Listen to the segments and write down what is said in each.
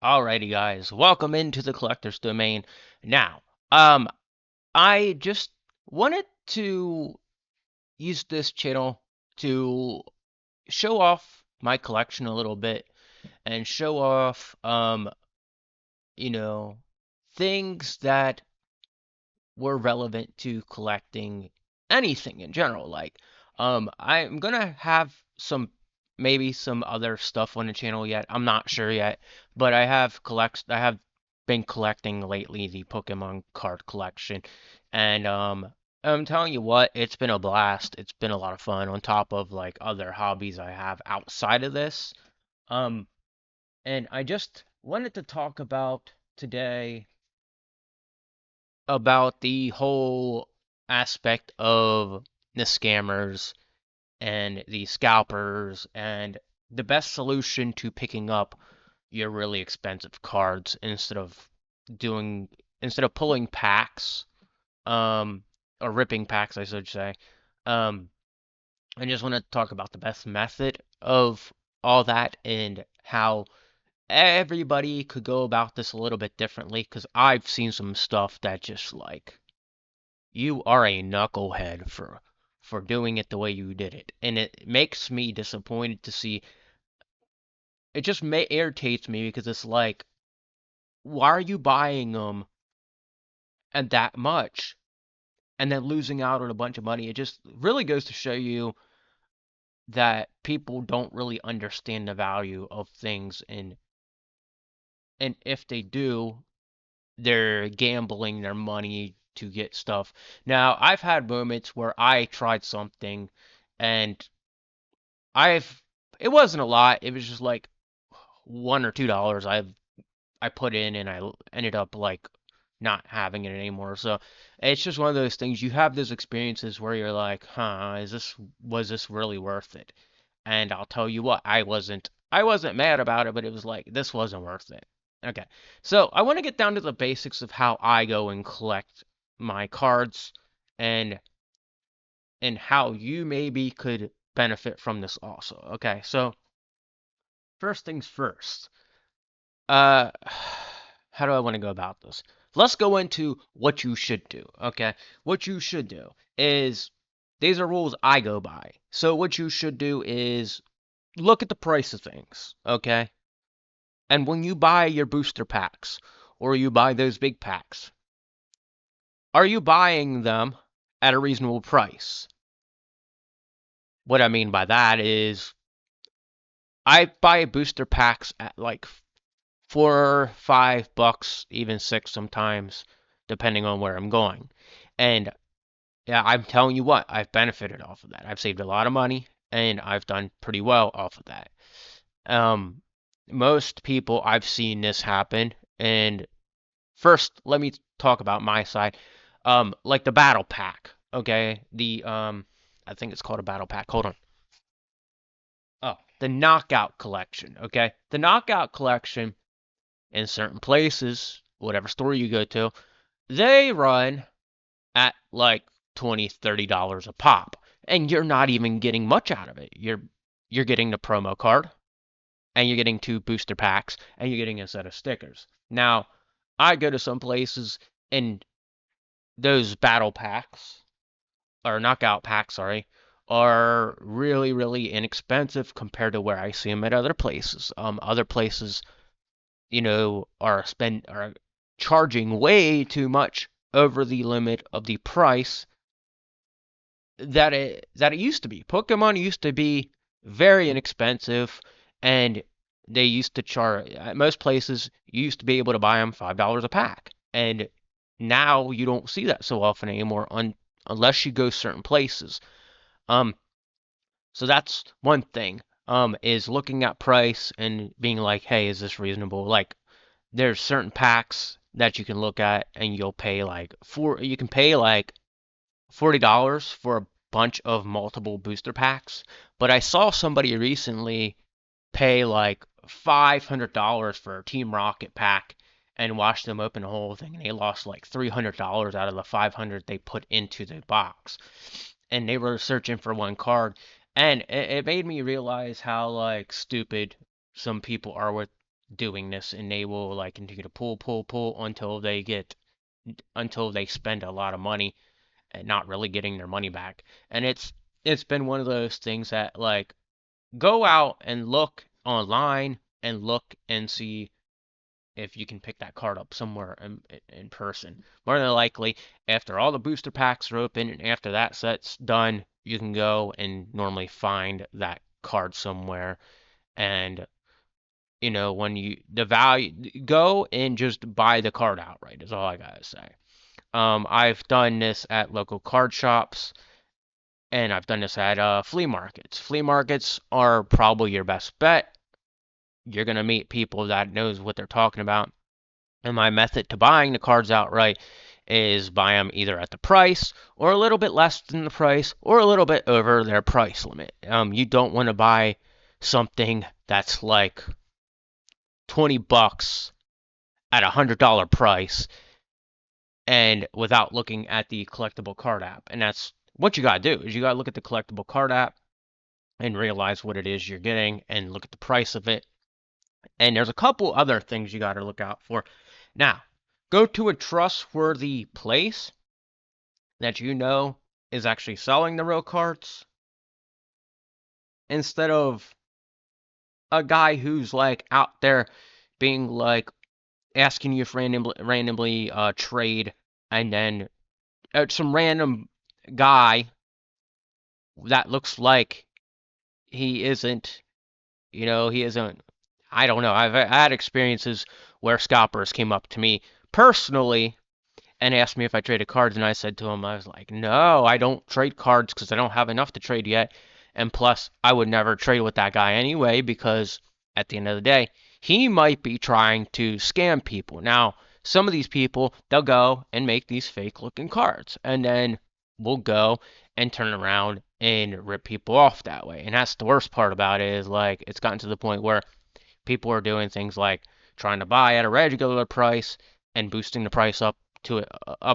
Alrighty, guys, welcome into the collector's domain. Now, um, I just wanted to use this channel to show off my collection a little bit and show off, you know, things that were relevant to collecting anything in general. I'm gonna have maybe some other stuff on the channel yet. I'm not sure yet, but I have been collecting lately the Pokemon card collection, and I'm telling you what, it's been a blast. It's been a lot of fun on top of like other hobbies I have outside of this. Um, and I just wanted to talk about today about the whole aspect of the scammers and the scalpers and the best solution to picking up your really expensive cards doing instead of pulling packs or ripping packs I should say. um I just want to talk about the best method of all that and how everybody could go about this a little bit differently because I've seen some stuff that just like you are a knucklehead for doing it the way you did it, and it makes me disappointed to see. It just irritates me because it's like, why are you buying them and that much and then losing out on a bunch of money? It just really goes to show you that people don't really understand the value of things, and if they do, they're gambling their money to get stuff. Now, I've had moments where I tried something and I've it wasn't a lot. It was just like $1 or $2 I put in, and ended up like not having it anymore. So it's just one of those things. You have those experiences where you're like, huh, is this was this really worth it? And I'll tell you what, I wasn't mad about it, but it was like this wasn't worth it. Okay. So I want to get down to the basics of how I go and collect my cards and how you maybe could benefit from this also. Okay. So first things first. Uh, how do I want to go about this? Let's go into what you should do, okay? What you should do is these are rules I go by. So what you should do is look at the price of things, okay? And when you buy your booster packs or you buy those big packs, are you buying them at a reasonable price? What I mean by that is I buy booster packs at like $4, $5, even six sometimes, depending on where I'm going. And yeah, I'm telling you what, I've benefited off of that. I've saved a lot of money, and I've done pretty well off of that. Um, Most people I've seen this happen, and first let me talk about my side. Like the battle pack, okay? I think it's called a battle pack. Hold on. Oh, the knockout collection, okay? The knockout collection in certain places, whatever store you go to, they run at like $20, $30 a pop. And you're not even getting much out of it. You're getting the promo card, and you're getting two booster packs, and you're getting a set of stickers. Now, I go to some places and those battle packs or knockout packs, sorry, are really, really inexpensive compared to where I see them at other places. Other places are charging way too much over the limit of the price that it used to be. Pokemon used to be very inexpensive, and they used to charge at most places. You used to be able to buy them $5 a pack, and now you don't see that so often anymore, unless you go certain places. Um, so that's one thing. Is looking at price and being like, hey, is this reasonable? Like, there's certain packs that you can look at and you can pay like $40 for a bunch of multiple booster packs. But I saw somebody recently pay like $500 for a Team Rocket pack and watched them open the whole thing, and they lost like $300 out of the 500 they put into the box. And they were searching for one card, and it made me realize how like stupid some people are with doing this, and they will like continue to pull until they spend a lot of money and not really getting their money back. And it's been one of those things that like go out and look online and look and see if you can pick that card up somewhere in person. More than likely, after all the booster packs are open and after that set's done, you can go and normally find that card somewhere. And when you the value go and just buy the card outright is all I gotta say. I've done this at local card shops and I've done this at flea markets. Flea markets are probably your best bet. You're gonna meet people that knows what they're talking about. And my method to buying the cards outright is buy them either at the price or a little bit less than the price or a little bit over their price limit. You don't want to buy something that's like $20 at a $100 price and without looking at the collectible card app. And that's what you got to do is you got to look at the collectible card app and realize what it is you're getting and look at the price of it. And there's a couple other things you got to look out for. Now, go to a trustworthy place that you know is actually selling the real cards instead of a guy who's like out there being like asking you for randomly trade and then some random guy that looks like he isn't, he isn't. I don't know. I've had experiences where scalpers came up to me personally and asked me if I traded cards, and I said to him, I was like, no, I don't trade cards because I don't have enough to trade yet. And plus, I would never trade with that guy anyway because at the end of the day, he might be trying to scam people. Now, some of these people, they'll go and make these fake looking cards, and then we'll go and turn around and rip people off that way. And that's the worst part about it is like it's gotten to the point where people are doing things like trying to buy at a regular price and boosting the price up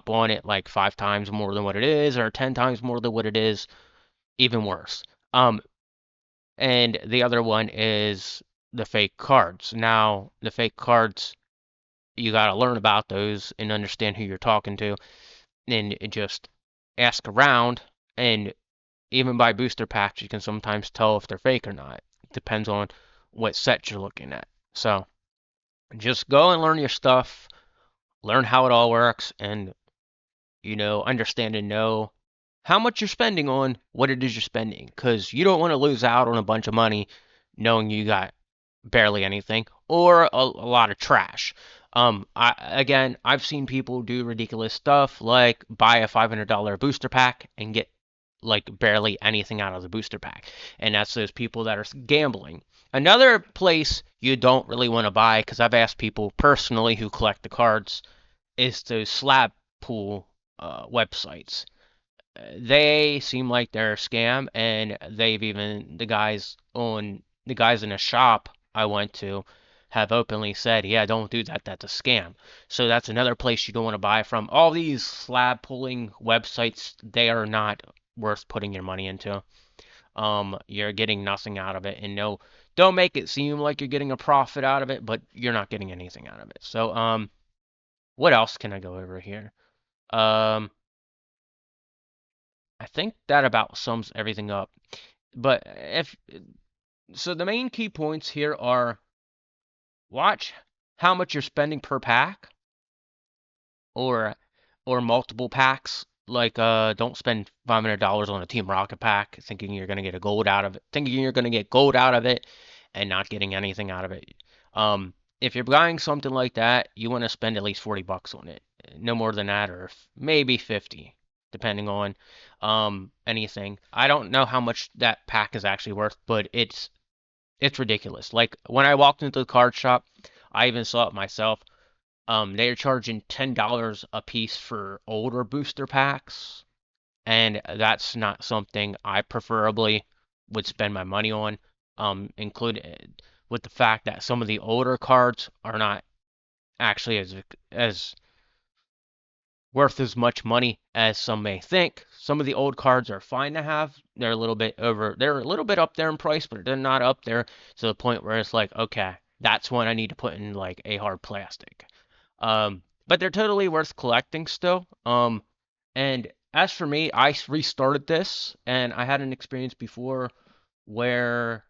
on it like 5 times more than what it is or 10 times more than what it is, even worse. And the other one is the fake cards. Now, the fake cards, you got to learn about those and understand who you're talking to and just ask around. And even by booster packs, you can sometimes tell if they're fake or not. It depends on what set you're looking at. So just go and learn your stuff, learn how it all works, and understand and know how much you're spending on what it is you're spending, because you don't want to lose out on a bunch of money knowing you got barely anything or a lot of trash. I've seen people do ridiculous stuff like buy a $500 booster pack and get like barely anything out of the booster pack, and that's those people that are gambling. Another place you don't really want to buy, because I've asked people personally who collect the cards, is those slab pool websites. They seem like they're a scam, and they've even the guys in a shop I went to have openly said, yeah, don't do that, that's a scam. So that's another place you don't want to buy from. All these slab pulling websites, they are not worth putting your money into. You're getting nothing out of it, and no, don't make it seem like you're getting a profit out of it, but you're not getting anything out of it. So what else can I go over here? Um, I think that about sums everything up. But if so, the main key points here are watch how much you're spending per pack or multiple packs. Like don't spend $500 on a Team Rocket pack thinking you're gonna get a gold out of it, thinking you're gonna get gold out of it and not getting anything out of it. If you're buying something like that, you want to spend at least $40 on it. No more than that, or maybe 50, depending on anything. I don't know how much that pack is actually worth, but it's ridiculous. Like when I walked into the card shop, I even saw it myself. They're charging $10 a piece for older booster packs, and that's not something I preferably would spend my money on. Included with the fact that some of the older cards are not actually as worth as much money as some may think. Some of the old cards are fine to have. They're a little bit up there in price, but they're not up there to the point where it's like, okay, that's when I need to put in like a hard plastic. But they're totally worth collecting still. And as for me, I restarted this, and I had an experience before where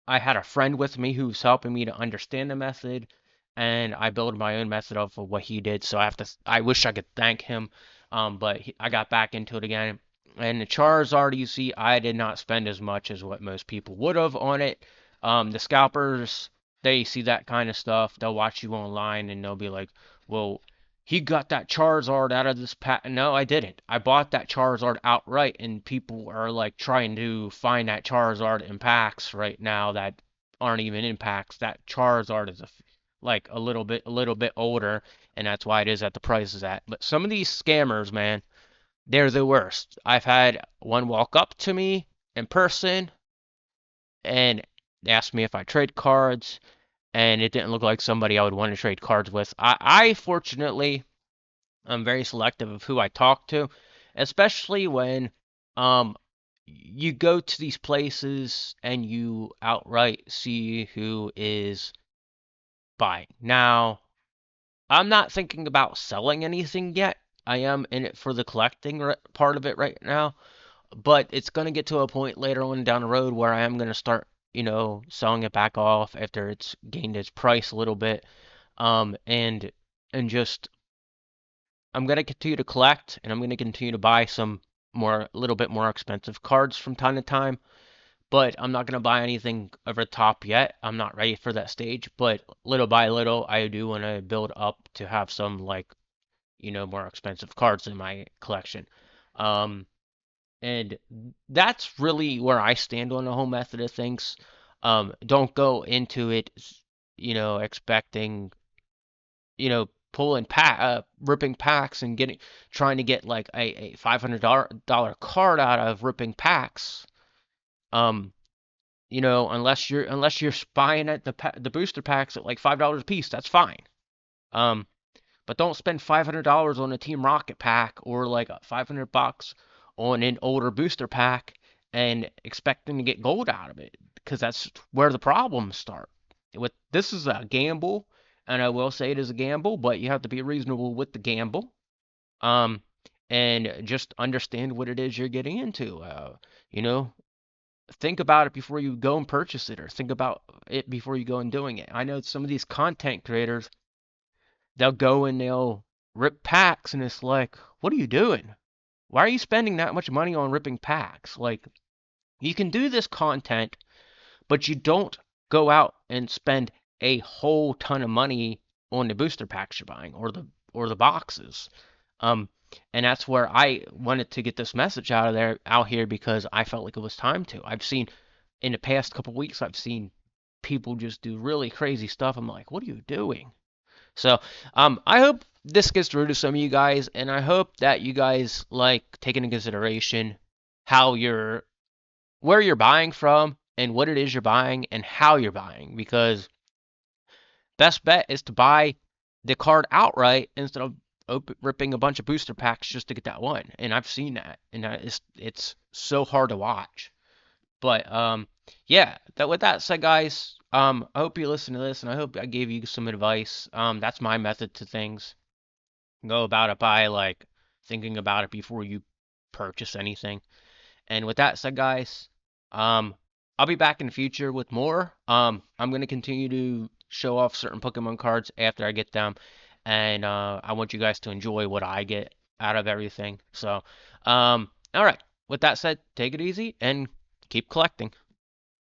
I had a friend with me who was helping me to understand the method, and I built my own method of what he did. So I wish I could thank him, but I got back into it again. And the Charizard, you see, I did not spend as much as what most people would have on it. The scalpers, they see that kind of stuff. They'll watch you online and they'll be like, well, he got that Charizard out of this pack. No, I didn't. I bought that Charizard outright, and people are like trying to find that Charizard in packs right now that aren't even in packs. That Charizard is like a little bit older, and that's why it is at the price it's at. But some of these scammers, man, they're the worst. I've had one walk up to me in person and asked me if I trade cards, and it didn't look like somebody I would want to trade cards with. I fortunately I'm very selective of who I talk to, especially when um you go to these places and you outright see who is buying. Now, I'm not thinking about selling anything yet. I am in it for the collecting part of it right now, but it's going to get to a point later on down the road where I am going to start, selling it back off after it's gained its price a little bit. And just I'm going to continue to collect, and I'm going to continue to buy some more, a little bit more expensive cards from time to time. But I'm not going to buy anything over the top yet. I'm not ready for that stage. But little by little, I do want to build up to have some like, more expensive cards in my collection. Um, and that's really where I stand on the whole method of things. Don't go into it, expecting pulling ripping packs and trying to get like a $500 card out of ripping packs. Um, unless you're buying at the booster packs at like $5 a piece, that's fine. Um, but don't spend $500 on a Team Rocket pack or like $500 on an older booster pack and expecting to get gold out of it, because that's where the problems start. This is a gamble, and I will say it is a gamble, but you have to be reasonable with the gamble. Um, and just understand what it is you're getting into. You know, think about it before you go and purchase it, or think about it before you go and doing it. I know some of these content creators, they'll go and they'll rip packs, and it's like, what are you doing? Why are you spending that much money on ripping packs? Like, you can do this content, but you don't go out and spend a whole ton of money on the booster packs you're buying, or the boxes. Um, and that's where I wanted to get this message out here, because I felt like it was time to. I've seen in the past couple weeks, I've seen people just do really crazy stuff. I'm like, what are you doing? So, I hope this gets through to some of you guys, and I hope that you guys like take into consideration how you're where you're buying from and what it is you're buying and how you're buying, because best bet is to buy the card outright instead of ripping a bunch of booster packs just to get that one. And I've seen that, and it's so hard to watch. But yeah. With that said, guys, I hope you listen to this, and I hope I gave you some advice. That's my method to things. Go about it by like thinking about it before you purchase anything. And with that said, guys, um, I'll be back in the future with more. I'm going to continue to show off certain Pokemon cards after I get them, and I want you guys to enjoy what I get out of everything. So, all right. With that said, take it easy and keep collecting.